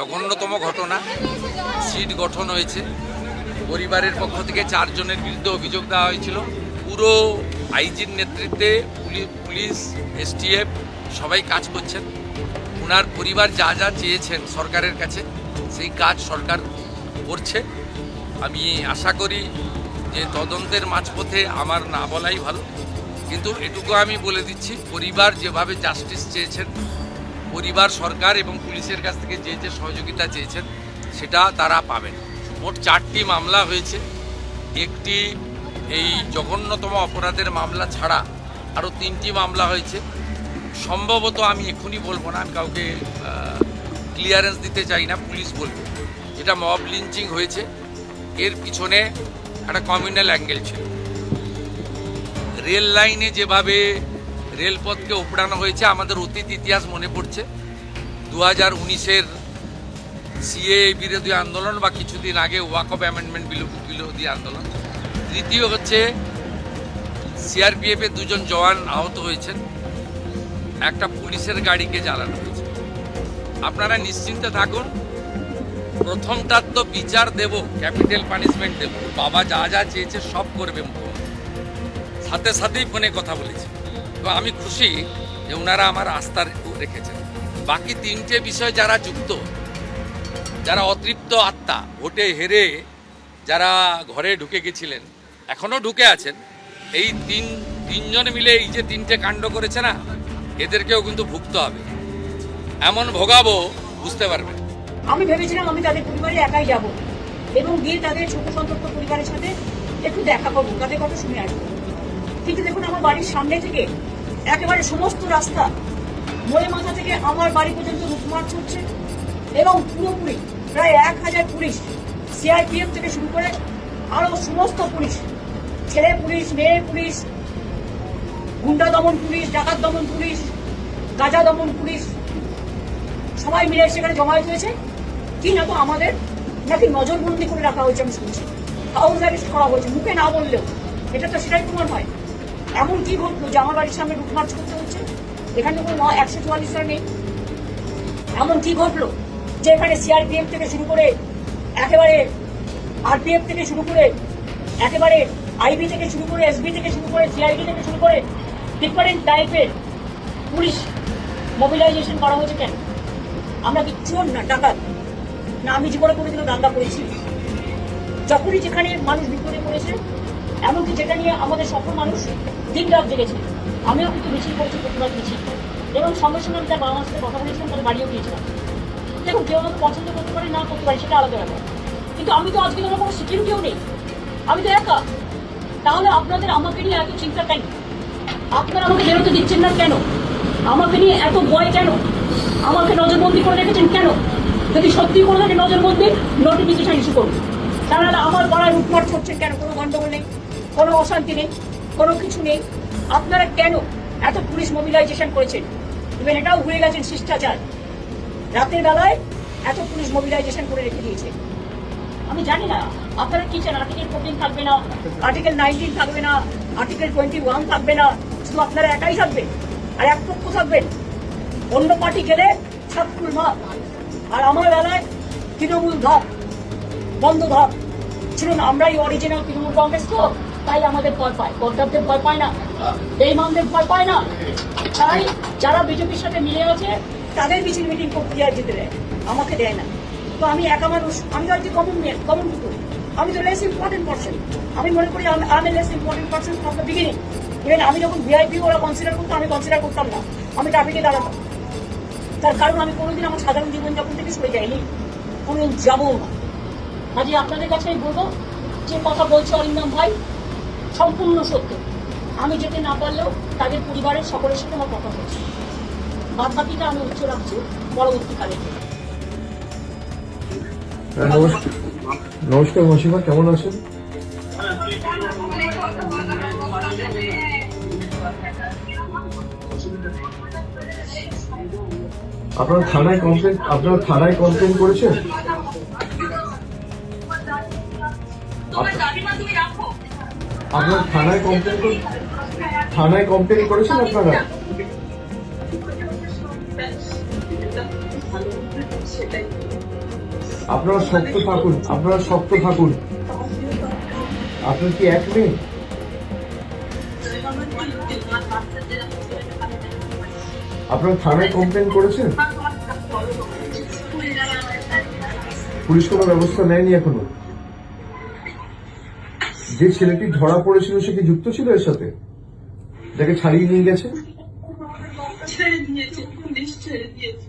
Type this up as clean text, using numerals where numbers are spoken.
জঘন্যতম ঘটনা। সিট গঠন হয়েছে, পরিবারের পক্ষ থেকে 4 জনের বিরুদ্ধে অভিযোগ দেওয়া হয়েছিল। পুরো আইজির নেতৃত্বে পুলিশ, এসটিএফ সবাই কাজ করছেন। ওনার পরিবার যা যা চেয়েছেন সরকারের কাছে সেই কাজ সরকার করছে। আমি আশা করি যে তদন্তের মাঝপথে আমার না বলাই ভালো, কিন্তু এটুকু আমি বলে দিচ্ছি, পরিবার যেভাবে জাস্টিস চেয়েছেন, পরিবার সরকার এবং পুলিশের কাছ থেকে যে যে সহযোগিতা চেয়েছেন সেটা তারা পাবেন। মোট 4টি মামলা হয়েছে। একটি এই জঘন্যতম অপরাধের মামলা ছাড়া আরও 3টি মামলা হয়েছে। সম্ভবত আমি এখনই বলবো না, আমি কাউকে ক্লিয়ারেন্স দিতে চাই না, পুলিশ বলবে। যেটা মব লিঞ্চিং হয়েছে, এর পিছনে একটা কমিউনাল অ্যাঙ্গেল ছিল। রেল লাইনে যেভাবে রেলপথকে উপড়ানো হয়েছে, আমাদের অতীত ইতিহাস মনে পড়ছে। 2019-এর সিএ বিরোধী আন্দোলন বা কিছুদিন আগে ওয়াকফ অ্যামেন্ডমেন্ট বিরোধী আন্দোলন। তৃতীয় হচ্ছে সিআরপিএফের 2 জন জওয়ান আহত হয়েছেন, একটা পুলিশের গাড়িকে জ্বালানো হয়েছে। আপনারা নিশ্চিন্তে থাকুন, প্রথমটার তো বিচার দেব, ক্যাপিটাল পানিশমেন্ট দেব। বাবা যা যা চেয়েছে সব করবে মুখ্যমন্ত্রী। সাথে সাথেই ফোনে কথা বলেছে এবং আমি খুশি যে ওনারা আমার আস্থা রেখেছেন। বাকি 3টে বিষয় যারা যুক্ত, যারা অতৃপ্ত আত্মা, ভোটে হেরে যারা ঘরে ঢুকে গেছিলেন, এখনও ঢুকে আছেন, এই তিনজন মিলে এই যে 3টে কাণ্ড করেছে না, এদেরকেও কিন্তু ভুগতে হবে। এমন ভোগাবো বুঝতে পারবেন। আমি ভেবেছিলাম আমি তাদের পরিবারে একাই যাব এবং গিয়ে তাদের ছোট সন্তপ্ত পরিবারের সাথে একটু দেখা করবো, তাদের কথা শুনে আসবো। কিন্তু দেখুন, আমার বাড়ির সামনে থেকে একেবারে সমস্ত রাস্তা, মোড়ে মাথা থেকে আমার বাড়ি পর্যন্ত লুটমার চলছে এবং পুরোপুরি প্রায় 1000 পুলিশ, সিআরপিএফ থেকে শুরু করে আরো সমস্ত পুলিশ, ছেলে পুলিশ, মেয়ে পুলিশ, গুন্ডা দমন পুলিশ, ডাকাত দমন পুলিশ, গাঁজা দমন পুলিশ, সবাই মিলে সেখানে জমায়েত হয়েছে। কি না তো আমাদের নাকি নজরবন্দি করে রাখা হয়েছে, আমি শুনছি হাউস অ্যারেস্ট করা হয়েছে, মুখে না বললেও এটা তো সেটাই প্রমাণ হয়। এমন কি ঘটলো যে আমার বাড়ির সামনে লুটমার্চ করতে হচ্ছে? এখানে তো 144 নেই। এমন কি ঘটলো যে এখানে সিআরপিএফ থেকে শুরু করে একেবারে আরপিএফ থেকে শুরু করে একেবারে আইবি থেকে শুরু করে এসবি থেকে শুরু করে সিআইডি থেকে শুরু করে ডিফারেন্ট টাইপের পুলিশ মোবিলাইজেশন করা হয়েছে? কেন? আমরা কি চোর না ডাকাত না? আমি জীবনে কোনোদিনও দাঙ্গা করেছি? যখনই যেখানে মানুষ বিপদে পড়েছে, এমনকি যেটা নিয়ে আমাদের সফল মানুষ দিন রাত জেগেছে, আমিও কিন্তু মিছিল করেছি, প্রতিবাদ মিছিল, এবং সঙ্গে সঙ্গে আমি তার বাবা মার সাথে কথা বলেছিলাম, তাদের বাড়িও গিয়েছিলাম। দেখুন, কেউ আমাকে পছন্দ করতে পারে, না করতে পারে, সেটা আলাদা ব্যাপার, কিন্তু আমি তো আজকে আমার কোনো সিকিউরিটিও নেই, আমি তো একা। তাহলে আপনাদের আমাকে নিয়ে এত চিন্তা কেন? আপনারা আমাকে বেরোতে দিচ্ছেন না কেন? আমাকে নিয়ে এত ভয় কেন? আমাকে নজরবন্দি করে রেখেছেন কেন? যদি সত্যি করে থাকে নজরবন্দি, নোটিফিকেশন ইস্যু করুন। তাহলে আমার পাড়ায় লুটপাট করছেন কেন? কোনো গন্ডগোল নেই, কোনো অশান্তি নেই, কোনো কিছু নেই। আপনারা কেন এত পুলিশ মোবিলাইজেশন করেছেন? ইভেন এটাও ভুলে গেছেন শিষ্টাচার। রাতের বেলায় এত পুলিশ মোবিলাইজেশন করে রেখে দিয়েছে। আমি জানি না আপনারা কি চান। আর্টিকেল 14 থাকবে না, আর্টিকেল 19 থাকবে না, আর্টিকেল 21 থাকবে না, শুধু আপনারা একাই থাকবেন আর এক পক্ষ থাকবেন। অন্য পার্টি গেলে ছাত্রুল মাপ, আর আমার বেলায় তৃণমূল ধাপ, বন্ধ ধাপ ছিল না। আমরাই অরিজিনাল তৃণমূল কংগ্রেস, তো তাই আমাদের ভয় পায়, কর্তাদের ভয় পায় না, বেঈমানদের ভয় পায় না। তাই যারা বিজেপির সাথে মিলে আছে তাদের মিছিল মিটিং করতে যেতে দেয়, আমাকে দেয় না। তো আমি একা মানুষ, আমি তো আজকে কমন কুকুর, আমি তো লেস ইম্পর্টেন্ট পার্সন। আমি মনে করি আমি less important person from the beginning. Even আমি যখন ভিআইপি ওরা কনসিডার করতো, আমি কনসিডার করতাম না, আমি ট্রাফিকে দাঁড়াতাম। তার কারণ আমি কোনোদিন আমার সাধারণ জীবনযাপন থেকে সরে যাইনি, কোনোদিন যাবো না। আজকে আপনাদের কাছে আমি বলবো, যে কথা বলছে অরিন্দম ভাই সম্পূর্ণ সত্য। আমি যেতে না পারলেও তাদের পরিবারের সকলের সাথে আমার কথা বলছি, বাদ বাকিটা আমি উচ্চ রাখছি পরবর্তীকালে। নমস্কার মাসিমা, কেমন আছেন? আপনার থানায় কমপ্লেন করেছেন? আপনার থানায় কমপ্লেন করেছেন আপনারা? সেটাই আপনারা শক্ত থাকুন, আপনারা শক্ত থাকুন। আপনার কি এক মেয়ে? আপনারা থানায় কমপ্লেন করেছেন? পুলিশ কোনো ব্যবস্থা নেয়নি এখনো? যে ছেলেটি ধরা পড়েছিল সে কি যুক্ত ছিল এর সাথে, যাকে ছাড়িয়ে নিয়ে গেছে? ছেড়ে দিয়েছে, পুলিশ ছেড়ে দিয়েছে।